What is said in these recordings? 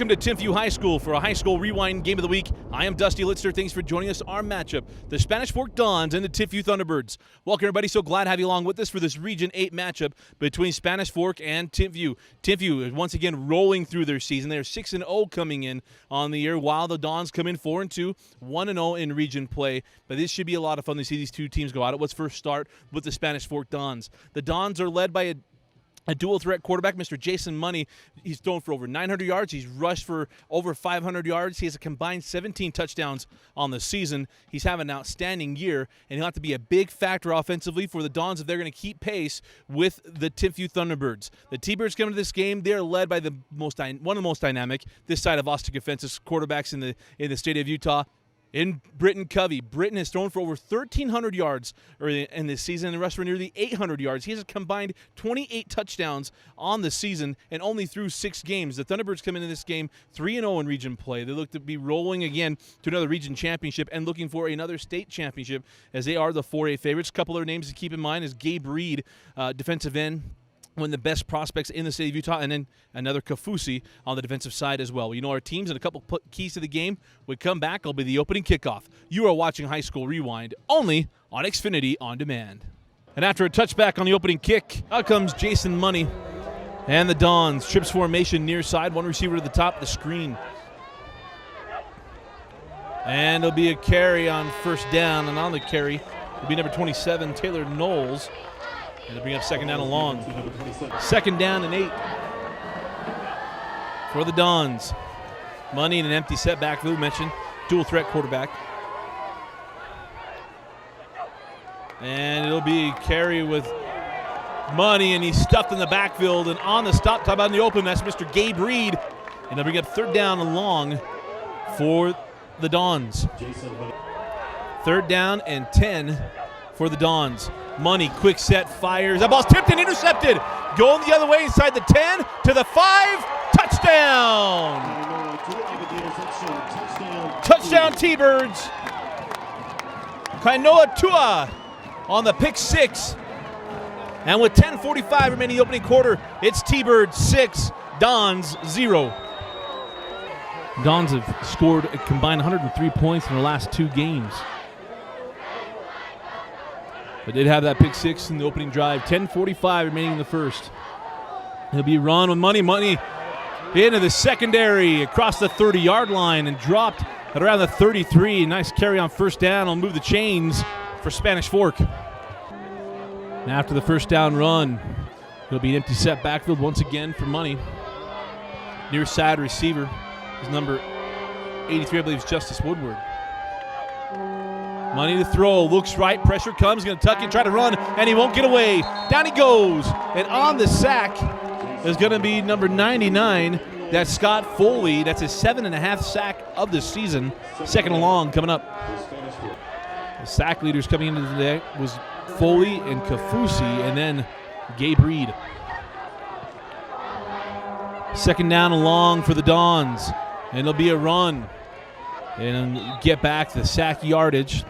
Welcome to Timpview High School for a High School Rewind Game of the Week. I am Dusty Litzner. Thanks for joining us. Our matchup, the Spanish Fork Dons and the Timpview Thunderbirds. Welcome, everybody. So glad to have you along with us for this Region 8 matchup between Spanish Fork and Timpview. Timpview is once again rolling through their season. They're 6-0 coming in on the year, while the Dons come in 4-2, 1-0 in region play. But this should be a lot of fun to see these two teams go at it. Let's first start with the Spanish Fork Dons. The Dons are led by a dual-threat quarterback, Mr. Jason Money. He's thrown for over 900 yards. He's rushed for over 500 yards. He has a combined 17 touchdowns on the season. He's having an outstanding year, and he'll have to be a big factor offensively for the Dons if they're going to keep pace with the Timpview Thunderbirds. The T-Birds coming to this game, they're led by one of the most dynamic, this side of Austin offensive quarterbacks in the state of Utah, in Britton Covey. Britton has thrown for over 1,300 yards in this season and rushed for nearly 800 yards. He has a combined 28 touchdowns on the season and only through 6 games. The Thunderbirds come into this game 3-0 in region play. They look to be rolling again to another region championship and looking for another state championship, as they are the 4A favorites. A couple of names to keep in mind is Gabe Reed, defensive end, one of the best prospects in the state of Utah, and then another Kafusi on the defensive side as well. You know our teams and a couple keys to the game. We come back, it'll be the opening kickoff. You are watching High School Rewind, only on Xfinity On Demand. And after a touchback on the opening kick, out comes Jason Money and the Dons. Trips formation near side, one receiver to the top of the screen. And it'll be a carry on first down, and on the carry will be number 27, Taylor Knowles. And they bring up second down and long. 2nd down and 8 for the Dons. Money in an empty set backfield, mentioned. Dual threat quarterback. And it'll be a carry with Money, and he's stuffed in the backfield. And on the stop, talk about in the open, that's Mr. Gabe Reed. And they'll bring up 3rd down and long for the Dons. 3rd down and 10 for the Dons. Money, quick set, fires. That ball's tipped and intercepted. Going the other way inside the 10 to the 5. Touchdown! Touchdown T-Birds. Kainoa Tua on the pick 6. And with 10:45 remaining the opening quarter, it's T-Birds 6, Dons 0. Dons have scored a combined 103 points in their last 2 games. But did have that pick 6 in the opening drive. 10:45 remaining in the first. He'll be run with Money. Money into the secondary across the 30-yard line and dropped at around the 33. Nice carry on first down. I'll move the chains for Spanish Fork. And after the first down run, it'll be an empty set backfield once again for Money. Near side receiver is number 83, I believe, is Justice Woodward. Money to throw, looks right, pressure comes, going to tuck in, try to run, and he won't get away. Down he goes, and on the sack is going to be number 99. That's Scott Foley. That's his 7.5 sack of the season. 2nd and long coming up. The sack leaders coming into the day was Foley and Kafusi, and then Gabe Reed. 2nd down and long for the Dons, and it'll be a run. And get back the sack yardage.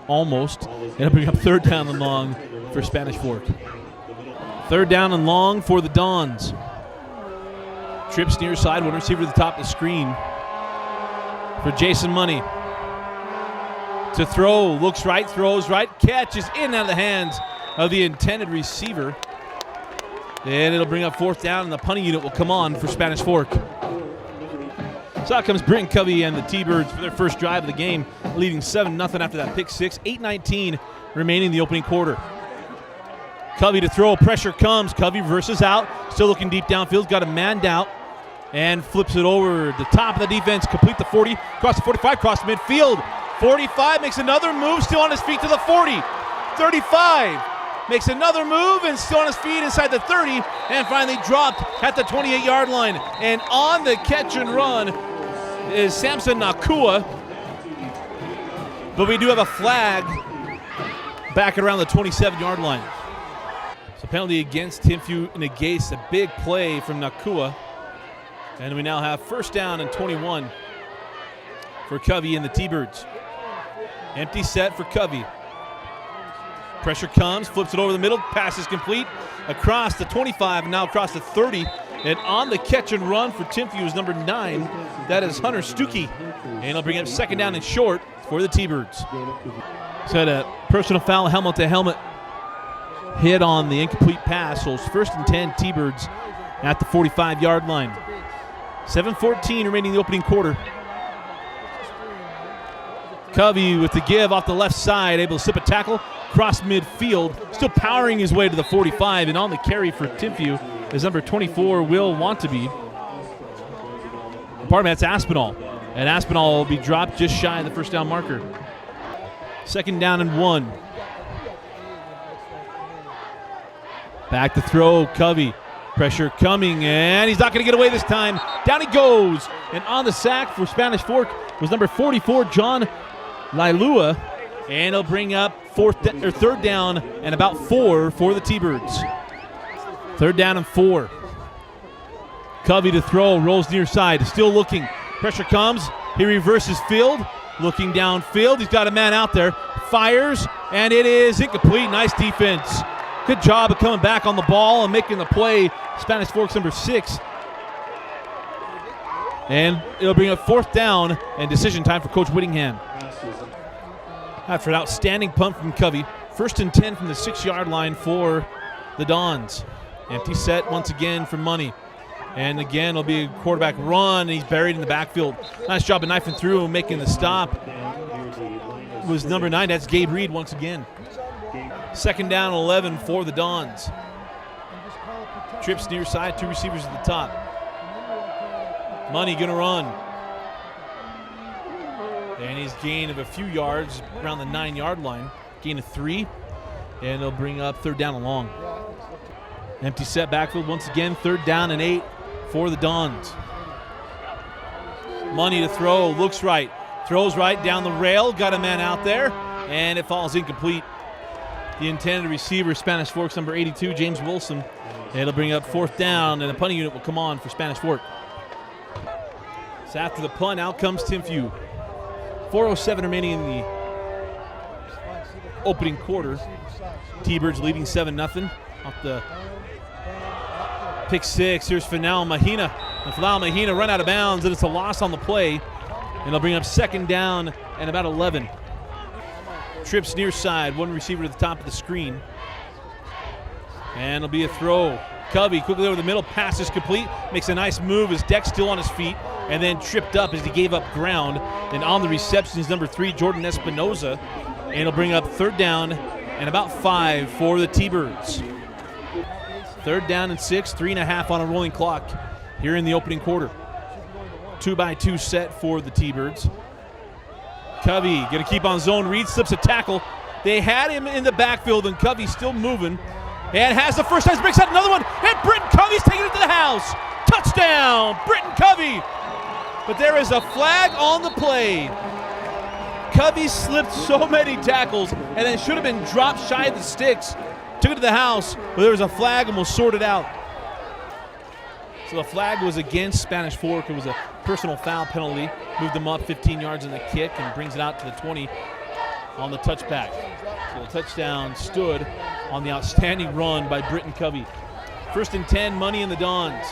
Almost. And it'll bring up 3rd down and long for Spanish Fork. 3rd down and long for the Dons. Trips near side, one receiver at the top of the screen for Jason Money. To throw, looks right, throws right, catches in and out of the hands of the intended receiver. And it'll bring up 4th down, and the punting unit will come on for Spanish Fork. So out comes Britton Covey and the T-Birds for their first drive of the game, leading 7-0 after that pick 6. 8:19 remaining in the opening quarter. Covey to throw, pressure comes. Covey reverses out, still looking deep downfield, got a man down, and flips it over the top of the defense, complete the 40, across the 45, across the midfield. 45 makes another move, still on his feet to the 40. 35 makes another move and still on his feet inside the 30, and finally dropped at the 28-yard line. And on the catch and run is Samson Nakua, but we do have a flag back at around the 27-yard line. So penalty against Timpview negates a big play from Nakua, and we now have 1st down and 21 for Covey and the T-Birds. Empty set for Covey. Pressure comes, flips it over the middle, pass is complete across the 25 and now across the 30 And on the catch and run for Timpview is number 9. That is Hunter Stuckey. And he'll bring up second down and short for the T-Birds. So had a personal foul, helmet to helmet hit on the incomplete pass. So it's 1st and 10 T-Birds at the 45-yard line. 7:14 remaining in the opening quarter. Covey with the give off the left side, able to slip a tackle, cross midfield, still powering his way to the 45, and on the carry for Timpview is number 24, Will Wantabe. Pardon me, that's Aspinall. And Aspinall will be dropped just shy of the first down marker. 2nd down and 1. Back to throw, Covey. Pressure coming, and he's not going to get away this time. Down he goes. And on the sack for Spanish Fork was number 44, John Lailua. And he'll bring up 3rd down and about 4 for the T-Birds. 3rd down and 4. Covey to throw, rolls near side, still looking. Pressure comes, he reverses field, looking downfield. He's got a man out there, fires, and it is incomplete. Nice defense. Good job of coming back on the ball and making the play. Spanish Fork's number 6. And it'll bring up 4th down and decision time for Coach Whittingham. After an outstanding punt from Covey, 1st and 10 from the 6-yard line for the Dons. Empty set once again for Money. And again, it'll be a quarterback run, and he's buried in the backfield. Nice job of knifing through and making the stop. It was number 9, that's Gabe Reed once again. 2nd down and 11 for the Dons. Trips near side, 2 receivers at the top. Money gonna run. And he's gained of a few yards around the 9-yard line. Gain of 3. And they'll bring up 3rd down and long. Empty set backfield once again, 3rd down and 8 for the Dons. Money to throw, looks right. Throws right down the rail, got a man out there, and it falls incomplete. The intended receiver, Spanish Fork's number 82, James Wilson. It'll bring up 4th down, and the punting unit will come on for Spanish Fork. So after the punt, out comes Timpview. 4:07 remaining in the opening quarter. T-Birds leading 7-0 off the pick 6. Here's Fanal Mahina. And Fanal Mahina run out of bounds, and it's a loss on the play. And they'll bring up 2nd down and about 11. Trips near side, 1 receiver to the top of the screen. And it'll be a throw. Covey quickly over the middle, pass is complete, makes a nice move, his deck's still on his feet, and then tripped up as he gave up ground. And on the reception is number 3, Jordan Espinoza. And it'll bring up 3rd down and about 5 for the T-Birds. 3rd down and 6, 3.5 on a rolling clock here in the opening quarter. 2-by-2 set for the T-Birds. Covey going to keep on zone. Reed slips a tackle. They had him in the backfield, and Covey's still moving. And has the first time, breaks out another one. And Britton Covey's taking it to the house. Touchdown, Britton Covey. But there is a flag on the play. Covey slipped so many tackles, and then should have been dropped shy of the sticks. Took it to the house, but there was a flag and we'll sort it out. So the flag was against Spanish Fork. It was a personal foul penalty. Moved them up 15 yards in the kick and brings it out to the 20 on the touchback. So the touchdown stood on the outstanding run by Britton Covey. 1st and 10, Money in the Dons.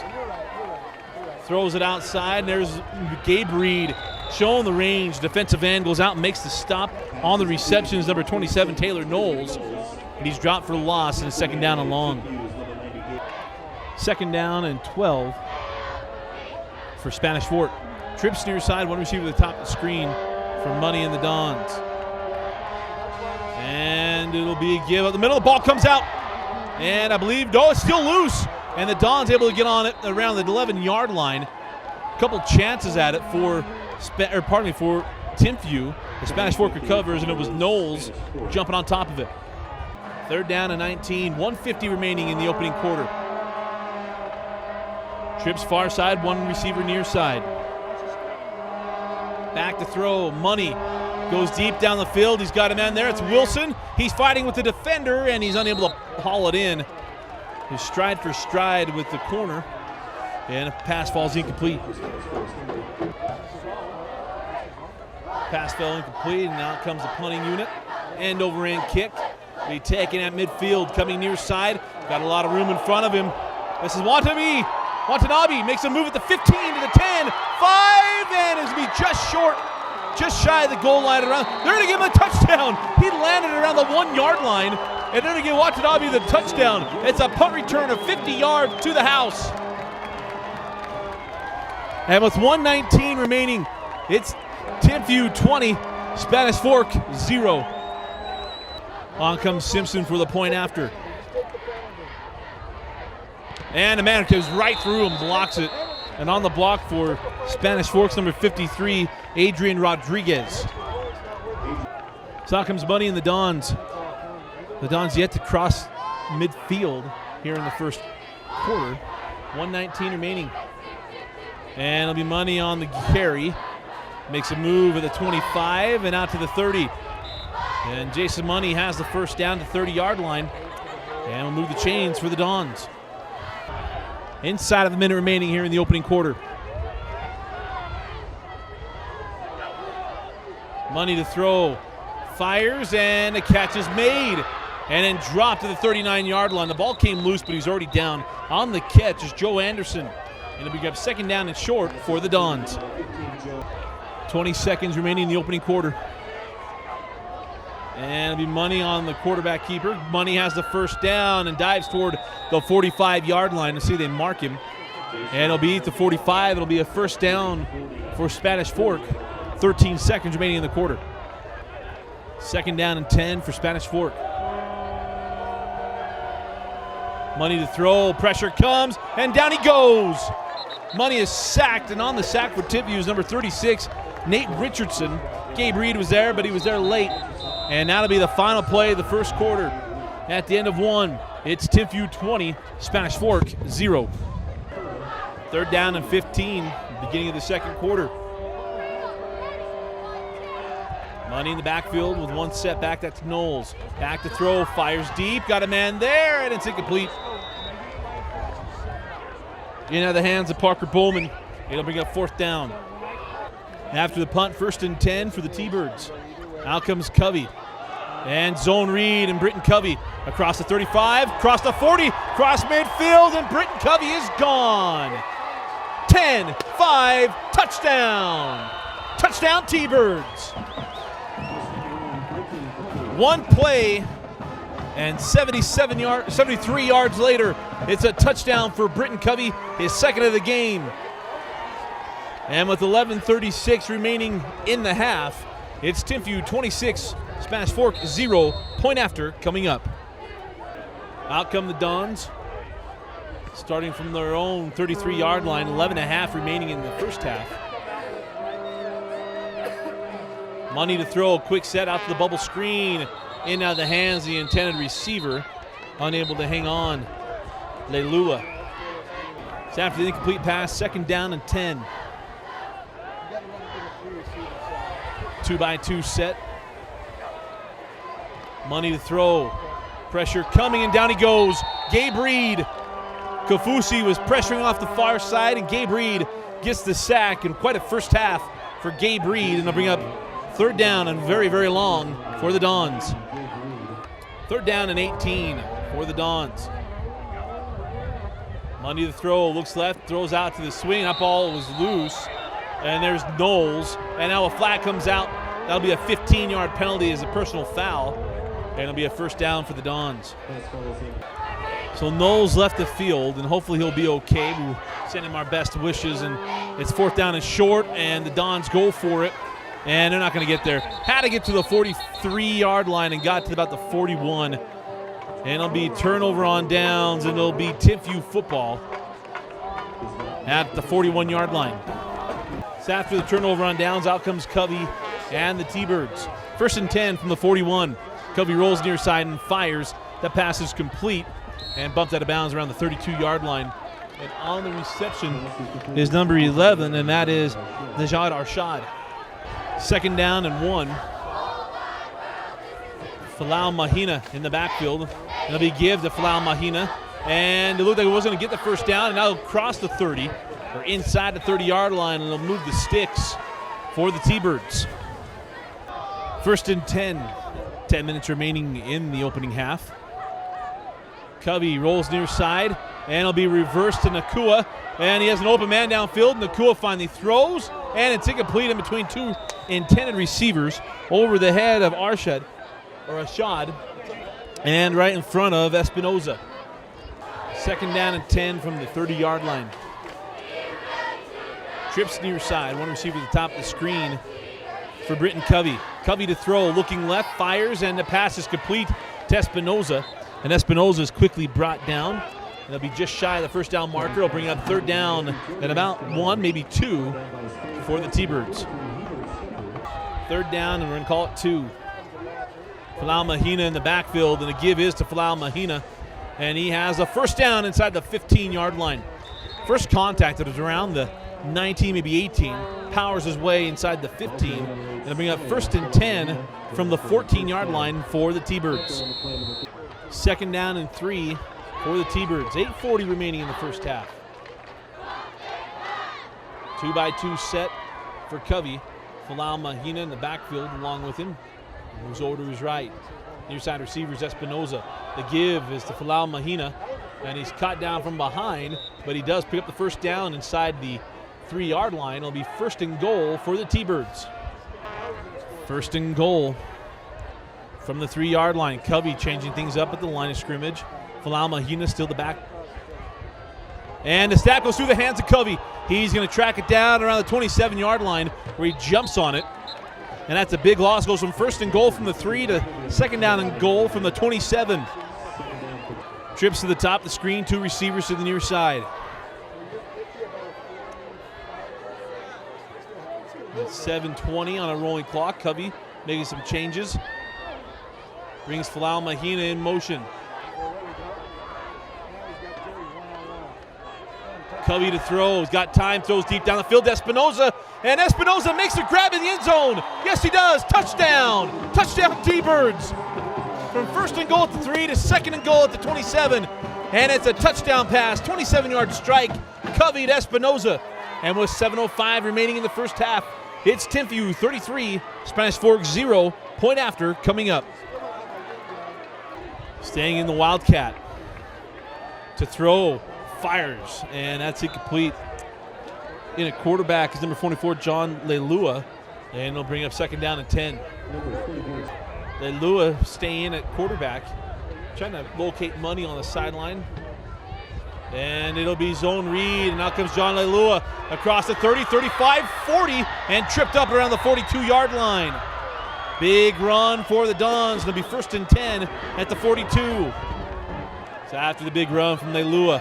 Throws it outside, and there's Gabe Reed showing the range. Defensive end goes out and makes the stop on the receptions. Number 27, Taylor Knowles. And he's dropped for loss, and it's 2nd down and long. 2nd down and 12 for Spanish Fork. Trips near side, 1 receiver at the top of the screen for Money in the Dons. And it'll be a give up the middle. The ball comes out, and I believe, no, it's still loose. And the Dons able to get on it around the 11-yard line. A couple chances at it for Timpview. The Spanish Fork recovers, and it was Knowles jumping on top of it. 3rd down and 19, 1:50 remaining in the opening quarter. Trips far side, 1 receiver near side. Back to throw, Money goes deep down the field. He's got a man there, it's Wilson. He's fighting with the defender, and he's unable to haul it in. He's stride for stride with the corner, and a pass falls incomplete. Pass fell incomplete, and now comes the punting unit. End over end kick. Be taken at midfield, coming near side. Got a lot of room in front of him. This is Wantabe. Watanabe makes a move at the 15 to the 10, 5, and is be just short, just shy of the goal line. They're going to give him a touchdown. He landed around the 1 yard line, and they're going to give Watanabe the touchdown. It's a punt return of 50 yards to the house. And with 1:19 remaining, it's Timpview 20, Spanish Fork 0. On comes Simpson for the point after. And the man goes right through him, blocks it. And on the block for Spanish Forks, number 53, Adrian Rodriguez. So out comes Money and the Dons. The Dons yet to cross midfield here in the first quarter. 1:19 remaining. And it'll be Money on the carry. Makes a move at the 25 and out to the 30. And Jason Money has the first down to the 30-yard line. And we'll move the chains for the Dons. Inside of a minute remaining here in the opening quarter. Money to throw. Fires, and the catch is made. And then dropped to the 39-yard line. The ball came loose, but he's already down. On the catch is Joe Anderson. And it'll be up second down and short for the Dons. 20 seconds remaining in the opening quarter. And it'll be Money on the quarterback keeper. Money has the first down and dives toward the 45-yard line. To see they mark him. And it'll be at the 45. It'll be a first down for Spanish Fork. 13 seconds remaining in the quarter. Second down and 10 for Spanish Fork. Money to throw. Pressure comes, and down he goes. Money is sacked, and on the sack for Timpview is number 36, Nate Richardson. Gabe Reed was there, but he was there late. And that'll be the final play of the first quarter. At the end of 1, it's Timpview 20, Spanish Fork 0. Third down and 15, beginning of the second quarter. Money in the backfield with one setback. That's Knowles. Back to throw, fires deep, got a man there, and it's incomplete. In out of the hands of Parker Bowman. It'll bring up fourth down. After the punt, first and 10 for the T-Birds. Out comes Covey. And zone read, and Britton Covey across the 35, across the 40, cross midfield, and Britton Covey is gone. 10-5, touchdown. Touchdown T-Birds. One play, and 73 yards later, it's a touchdown for Britton Covey, his second of the game. And with 11:36 remaining in the half, it's Timpview 26, Spanish Fork 0, point after coming up. Out come the Dons, starting from their own 33-yard line, 11.5 remaining in the first half. Money to throw, quick set out to the bubble screen. In out of the hands of the intended receiver. Unable to hang on. Leilua. It's after the incomplete pass, second down and 10. 2-by-2 set. Money to throw. Pressure coming, and down he goes. Gabe Reed. Kafusi was pressuring off the far side, and Gabe Reed gets the sack, and quite a first half for Gabe Reed, and they'll bring up third down and very, very long for the Dons. Third down and 18 for the Dons. Money to throw, looks left, throws out to the swing. That ball was loose, and there's Knowles. And now a flag comes out. That'll be a 15-yard penalty as a personal foul, and it'll be a first down for the Dons. So Knowles left the field, and hopefully he'll be okay. We'll send him our best wishes, and it's fourth down and short, and the Dons go for it. And they're not going to get there. Had to get to the 43-yard line and got to about the 41. And it'll be turnover on downs, and it'll be Timpview football at the 41-yard line. So after the turnover on downs, out comes Covey and the T-Birds. First and 10 from the 41. Covey rolls near side and fires. That pass is complete and bumped out of bounds around the 32-yard line. And on the reception is number 11, and that is Najad Arshad. Second down and 1. Falau Mahina in the backfield. It'll be give to Falau Mahina. And it looked like it wasn't going to get the first down, and now it'll cross the 30, or inside the 30-yard line, and it'll move the sticks for the T-Birds. First and 10. 10 minutes remaining in the opening half. Covey rolls near side, and it'll be reversed to Nakua, and he has an open man downfield. Nakua finally throws, and it's incomplete in between two intended receivers over the head of Ashad, and right in front of Espinoza. Second down and 10 from the 30-yard line. Trips near side, one receiver at the top of the screen for Britton Covey. Covey to throw, looking left, fires, and the pass is complete to Espinoza. And Espinoza is quickly brought down. And they'll be just shy of the first down marker. It'll bring up third down at about 1, maybe 2 for the T-Birds. Third down, and we're going to call it 2. Falau Mahina in the backfield, and the give is to Falau Mahina. And he has a first down inside the 15-yard line. First contact that was around the 19, maybe 18. Powers his way inside the 15. And they'll bring up first and 10 from the 14-yard line for the T-Birds. Second down and 3 for the T-Birds. 8:40 remaining in the first half. 2-by-2 set for Covey. Falau Mahina in the backfield along with him. Moves over to his right. Near side receivers Espinoza. The give is to Falau Mahina, and he's caught down from behind, but he does pick up the first down inside the 3-yard line. It'll be first and goal for the T-Birds. First and goal from the 3-yard line. Covey changing things up at the line of scrimmage. Falau Mahina still the back. And the snap goes through the hands of Covey. He's going to track it down around the 27-yard line where he jumps on it. And that's a big loss. Goes from first and goal from the 3 to second down and goal from the 27. Trips to the top of the screen, 2 receivers to the near side. It's 7:20 on a rolling clock. Covey making some changes. Brings Falau Mahina in motion. Covey to throw. He's got time. Throws deep down the field to Espinoza. And Espinoza makes the grab in the end zone. Yes, he does. Touchdown. Touchdown, T-Birds. From first and goal at the 3 to second and goal at the 27. And it's a touchdown pass. 27-yard strike. Covey to Espinoza. And with 7:05 remaining in the first half, it's Timpview 33, Spanish Fork 0. Point after coming up. Staying in the Wildcat. To throw. Fires, and that's incomplete. In a quarterback is number 44, John Leilua, and they'll bring up second down and 10. Leilua staying at quarterback, trying to locate money on the sideline. And it'll be zone read, and out comes John Leilua across the 30, 35, 40, and tripped up around the 42-yard line. Big run for the Dons. It'll be first and 10 at the 42. So after the big run from Leilua.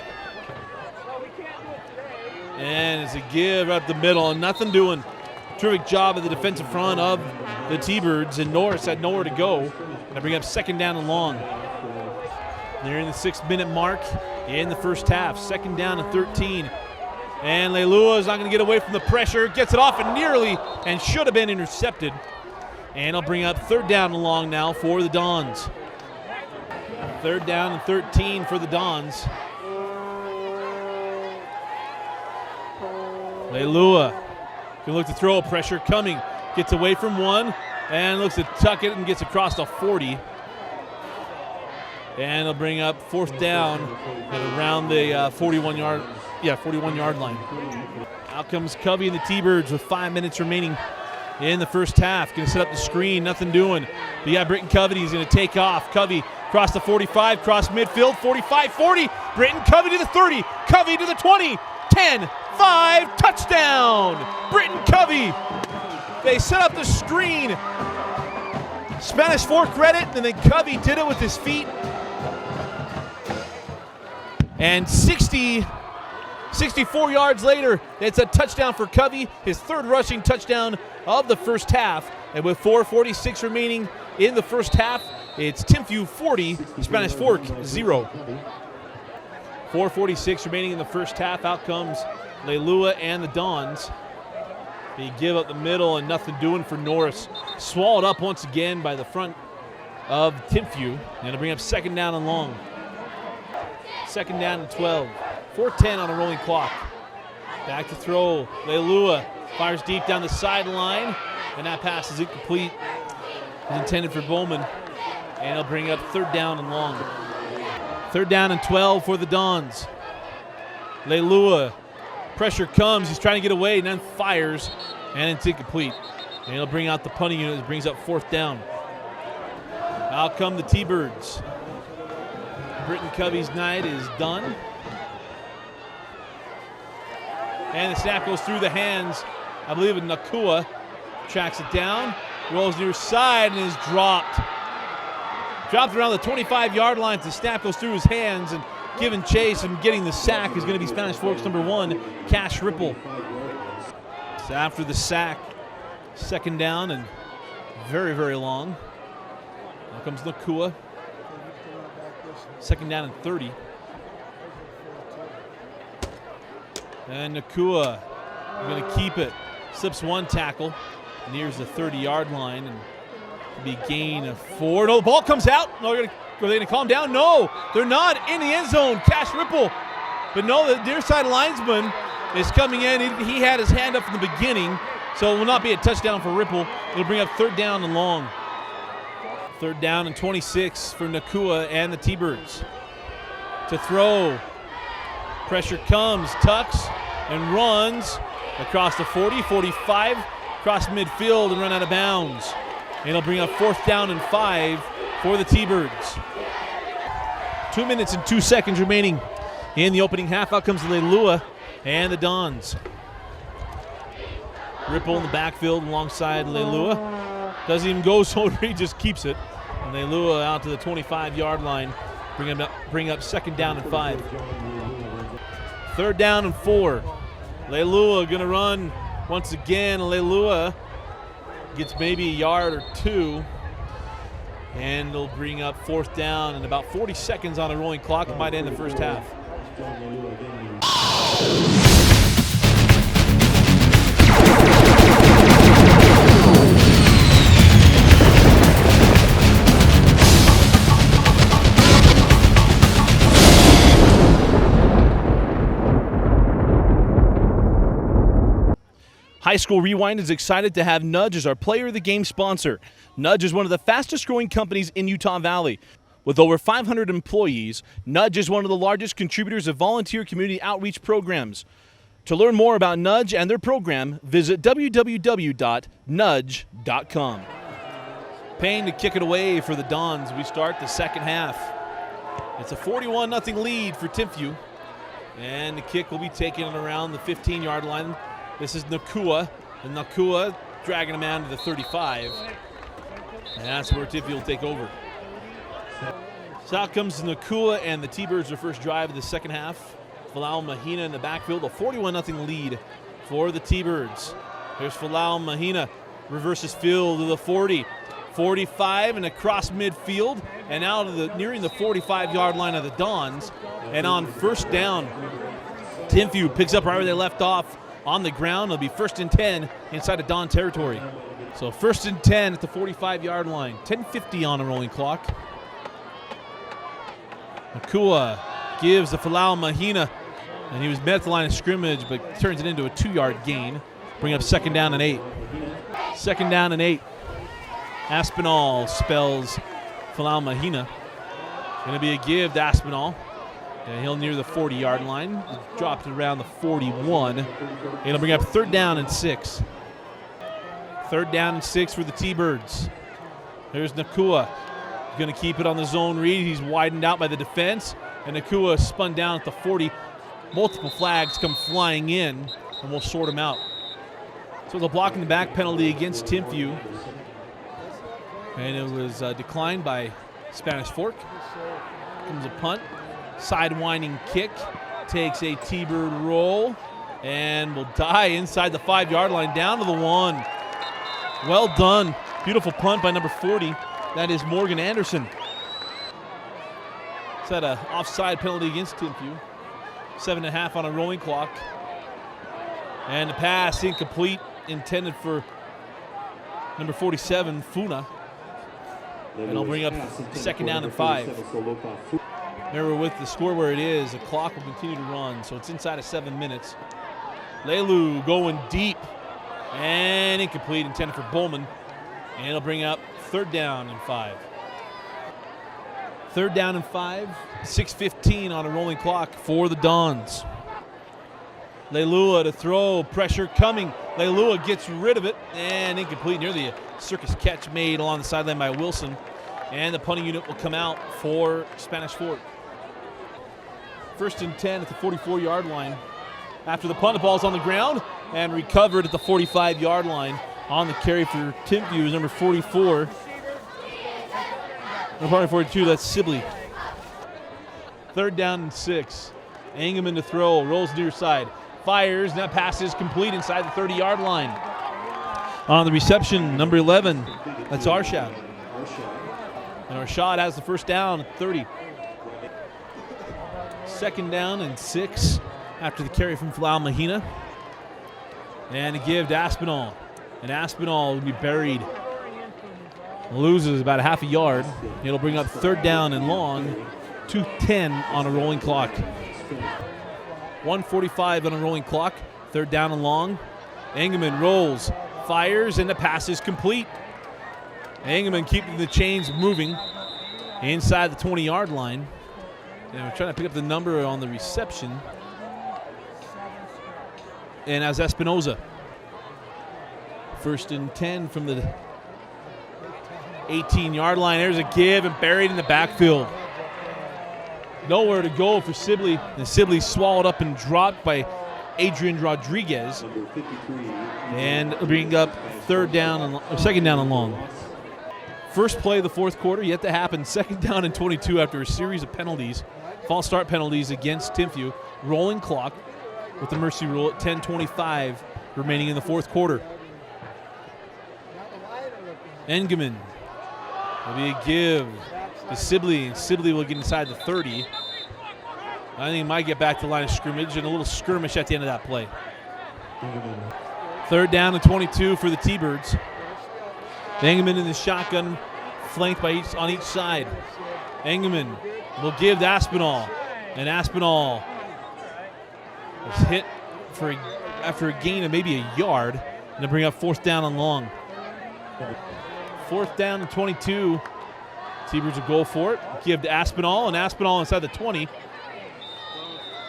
And it's a give up the middle, and nothing doing. Terrific job of the defensive front of the T-Birds, and Norris had nowhere to go. And they bring up second down and long. They're in the 6-minute mark in the first half. Second down and 13. And Leilua is not going to get away from the pressure. Gets it off and nearly, and should have been intercepted. And I'll bring up third down and long now for the Dons. Third down and 13 for the Dons. Leilua can look to throw, pressure coming. Gets away from one and looks to tuck it and gets across the 40. And they'll bring up fourth down at around the 41-yard line. Out comes Covey and the T-Birds with 5 minutes remaining in the first half. Going to set up the screen, nothing doing. But yeah, Britton Covey is going to take off. Covey across the 45, cross midfield, 45, 40. Britton Covey to the 30, Covey to the 20, 10, 5, touchdown! Britton Covey. They set up the screen. Spanish Fork read it, and then Covey did it with his feet. And 64 yards later, it's a touchdown for Covey, his third rushing touchdown of the first half. And with 4:46 remaining in the first half, it's Timpview 40, Spanish Fork 0. 4:46 remaining in the first half. Out comes Leilua and the Dons. They give up the middle and nothing doing for Norris. Swallowed up once again by the front of Timpview. And to bring up second down and long. Second down and 12. 4:10 on a rolling clock. Back to throw. Leilua fires deep down the sideline. And that pass is incomplete. It's intended for Bowman. And he'll bring up third down and long. Third down and 12 for the Dons. Leilua, pressure comes. He's trying to get away and then fires, and it's incomplete. And he'll bring out the punting unit that brings up fourth down. Out come the T-Birds. Britton Covey's night is done. And the snap goes through the hands, I believe, of Nakua. Tracks it down, rolls near side, and is dropped. Dropped around the 25-yard line. The snap goes through his hands, and giving chase and getting the sack is going to be Spanish Fork's number 1, Cash Ripple. So after the sack, second down and very, very long. Now comes Nakua. Second down and 30. And Nakua going to keep it. Slips one tackle, nears the 30-yard line, and be a gain of 4. No, the ball comes out. No, are they going to calm down? No, they're not. In the end zone, Cash Ripple. But no, the near side linesman is coming in. He had his hand up from the beginning, so it will not be a touchdown for Ripple. It'll bring up third down and long. Third down and 26 for Nakua and the T-Birds. To throw. Pressure comes, tucks, and runs across the 40, 45, across midfield and run out of bounds. And it'll bring up fourth down and 5 for the T-Birds. 2 minutes and 2 seconds remaining in the opening half. Out comes Leilua and the Dons. Ripple in the backfield alongside Leilua. Doesn't even go, so he just keeps it. And Leilua out to the 25-yard line. Bring up second down and 5. Third down and 4. Leilua going to run once again. Leilua gets maybe a yard or 2. And it'll bring up fourth down and about 40 seconds on a rolling clock. It might end the first half. High School Rewind is excited to have Nudge as our Player of the Game sponsor. Nudge is one of the fastest growing companies in Utah Valley. With over 500 employees, Nudge is one of the largest contributors of volunteer community outreach programs. To learn more about Nudge and their program, visit www.nudge.com. Payne to kick it away for the Dons. We start the second half. It's a 41-0 lead for Timpview. And the kick will be taken around the 15-yard line. This is Nakua, and Nakua dragging him down to the 35. And that's where Timpview will take over. So out comes Nakua and the T-Birds, their first drive of the second half. Falau Mahina in the backfield, a 41-0 lead for the T-Birds. Here's Falau Mahina, reverses field to the 40, 45, and across midfield, and out of nearing the 45-yard line of the Dons. And on first down, Timpview picks up right where they left off. On the ground, it'll be first and 10 inside of Don territory. So first and 10 at the 45-yard line. 10:50 on a rolling clock. Nakua gives the Falau Mahina, and he was met at the line of scrimmage, but turns it into a 2-yard gain. Bring up second down and 8. Second down and 8. Aspinall spells Falau Mahina. Going to be a give to Aspinall. And he'll near the 40-yard line. Dropped around the 41. It'll bring up third down and 6. Third down and 6 for the T-Birds. There's Nakua. He's going to keep it on the zone read. He's widened out by the defense. And Nakua spun down at the 40. Multiple flags come flying in, and we'll sort them out. So the block in the back penalty against Timpview. And it was declined by Spanish Fork. Here comes a punt. Sidewinding kick, takes a T-Bird roll, and will die inside the 5-yard line, down to the 1. Well done. Beautiful punt by number 40. That is Morgan Anderson. It's had an offside penalty against Timpview. 7.5 on a rolling clock. And the pass incomplete, intended for number 47, Funa. And it'll bring up second down and 5. Remember, with the score where it is, the clock will continue to run, so it's inside of 7 minutes. Leilu going deep and incomplete, intended for Bowman. And it'll bring up third down and 5. Third down and 5, 6:15 on a rolling clock for the Dons. Leilua to throw, pressure coming. Leilua gets rid of it and incomplete. Near the circus catch made along the sideline by Wilson. And the punting unit will come out for Spanish Fork. First and 10 at the 44-yard line. After the punt, the ball's on the ground and recovered at the 45-yard line. On the carry for Timpview is number 44. Number 42, that's Sibley. Third down and 6. Engelman to throw, rolls near side. Fires, and that pass is complete inside the 30-yard line. On the reception, number 11, that's Arshad. And Arshad has the first down at 30. Second down and 6 after the carry from Falau Mahina. And to give to Aspinall. And Aspinall will be buried. Loses about a half a yard. It'll bring up third down and long. 2:10 on a rolling clock. 1:45 on a rolling clock. Third down and long. Engelman rolls, fires, and the pass is complete. Engelman keeping the chains moving inside the 20-yard line. And we're trying to pick up the number on the reception. And as Espinoza. First and 10 from the 18-yard line. There's a give and buried in the backfield. Nowhere to go for Sibley. And Sibley swallowed up and dropped by Adrian Rodriguez. And bring up second down and long. First play of the fourth quarter yet to happen. Second down and 22 after a series of penalties. False start penalties against Timpview. Rolling clock with the mercy rule at 10:25 remaining in the fourth quarter. Engelman will be a give to Sibley, and Sibley will get inside the 30. I think he might get back to the line of scrimmage, and a little skirmish at the end of that play. Third down and 22 for the T-Birds. Engelman in the shotgun, flanked on each side. Engelman will give to Aspinall, and Aspinall was hit after a gain of maybe a yard, and to bring up fourth down and long. Fourth down and 22. T-Birds will go for it. Give to Aspinall, and Aspinall inside the 20.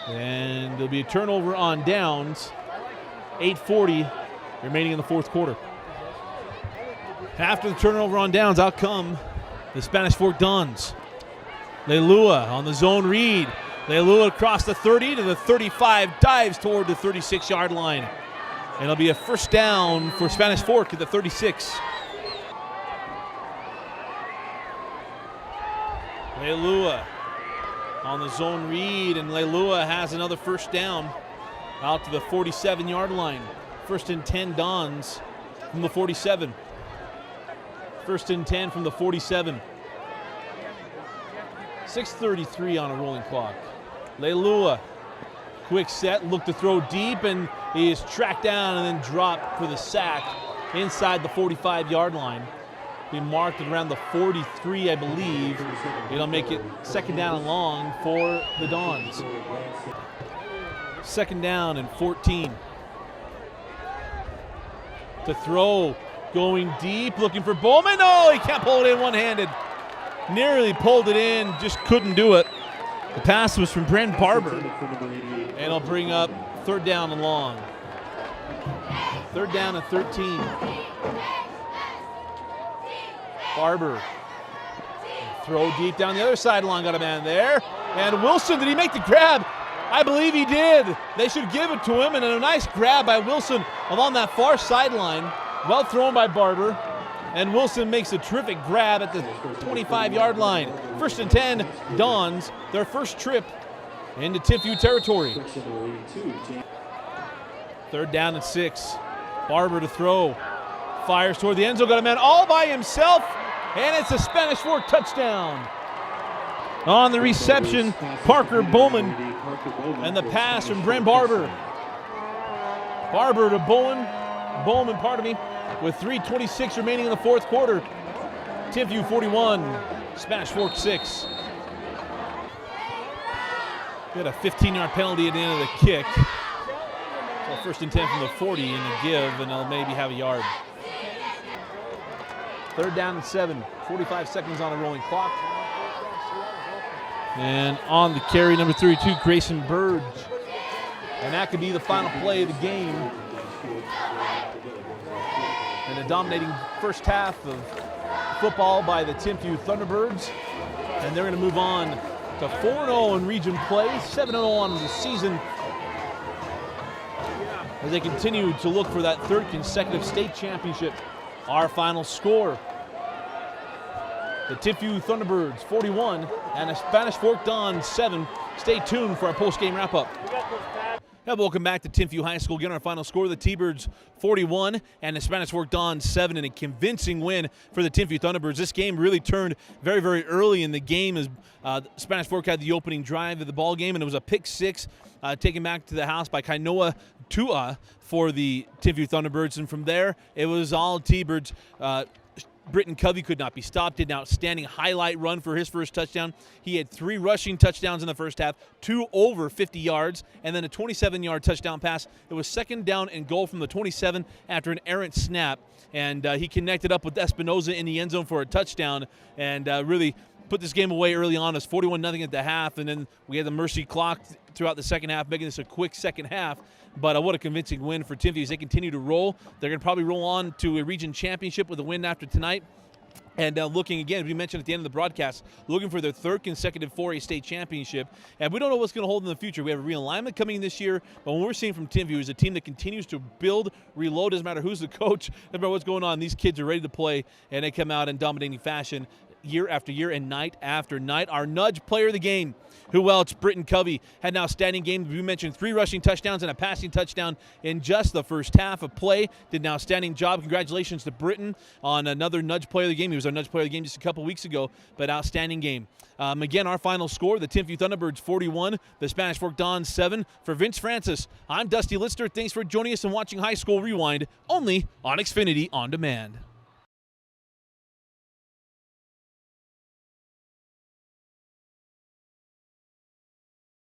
And there'll be a turnover on downs. 8:40 remaining in the fourth quarter. After the turnover on downs, out come the Spanish Fork Dons. Leilua on the zone read. Leilua across the 30 to the 35, dives toward the 36-yard line. And it'll be a first down for Spanish Fork at the 36. Leilua on the zone read, and Leilua has another first down out to the 47-yard line. First and 10 Dons from the 47. First and 10 from the 47. 6:33 on a rolling clock. Leilua, quick set, look to throw deep, and he is tracked down and then dropped for the sack inside the 45-yard line. Be marked at around the 43, I believe. It'll make it second down and long for the Dons. Second down and 14. To throw, going deep, looking for Bowman. Oh, he can't pull it in one-handed. Nearly pulled it in, just couldn't do it. The pass was from Brent Barber. And it'll bring up third down and long. Third down and 13. Barber. Throw deep down the other sideline, got a man there. And Wilson, did he make the grab? I believe he did. They should give it to him, and a nice grab by Wilson along that far sideline. Well thrown by Barber. And Wilson makes a terrific grab at the 25-yard line. First and 10, Dons, their first trip into Timpview territory. Third down and 6. Barber to throw. Fires toward the end zone, got a man all by himself, and it's a Spanish Fork touchdown. On the reception, Parker Bowman, and the pass from Brent Barber. Barber to Bowman, with 3:26 remaining in the fourth quarter. Timpview 41, Spanish Fork 6. We had a 15-yard penalty at the end of the kick. So first and 10 from the 40 in the give, and they'll maybe have a yard. Third down and 7, 45 seconds on a rolling clock. And on the carry, number 32, Grayson Burge. And that could be the final play of the game. And a dominating first half of football by the Timpview Thunderbirds. And they're going to move on to 4-0 in region play, 7-0 on the season, as they continue to look for that third consecutive state championship. Our final score: the Timpview Thunderbirds 41 and the Spanish Fork Dons 7. Stay tuned for our post-game wrap-up. Now, welcome back to Timpview High School. Again, our final score: the T-Birds 41 and the Spanish Fork Dons 7, and a convincing win for the Timpview Thunderbirds. This game really turned very, very early in the game as Spanish Fork had the opening drive of the ball game, and it was a pick six taken back to the house by Kainoa Tua for the Timpview Thunderbirds, and from there it was all T-Birds. Britton Covey could not be stopped, did an outstanding highlight run for his first touchdown. He had 3 rushing touchdowns in the first half, 2 over 50 yards, and then a 27-yard touchdown pass. It was second down and goal from the 27 after an errant snap, and he connected up with Espinoza in the end zone for a touchdown, and really put this game away early on. It was 41-0 at the half, and then we had the mercy clock throughout the second half, making this a quick second half. But what a convincing win for Timpview as they continue to roll. They're going to probably roll on to a region championship with a win after tonight. And looking again, as we mentioned at the end of the broadcast, looking for their third consecutive 4A state championship. And we don't know what's going to hold in the future. We have a realignment coming this year, but what we're seeing from Timpview is a team that continues to build, reload. Doesn't matter who's the coach, doesn't matter what's going on. These kids are ready to play, and they come out in dominating fashion year after year and night after night. Our nudge player of the game, who else? Britton Covey had an outstanding game. We mentioned 3 rushing touchdowns and a passing touchdown in just the first half of play. Did an outstanding job. Congratulations to Britton on another nudge player of the game. He was our nudge player of the game just a couple weeks ago, but outstanding game. Again, our final score: the Timpview Thunderbirds 41, the Spanish Fork Dons 7. For Vince Francis, I'm Dusty Lister. Thanks for joining us and watching High School Rewind, only on Xfinity On Demand.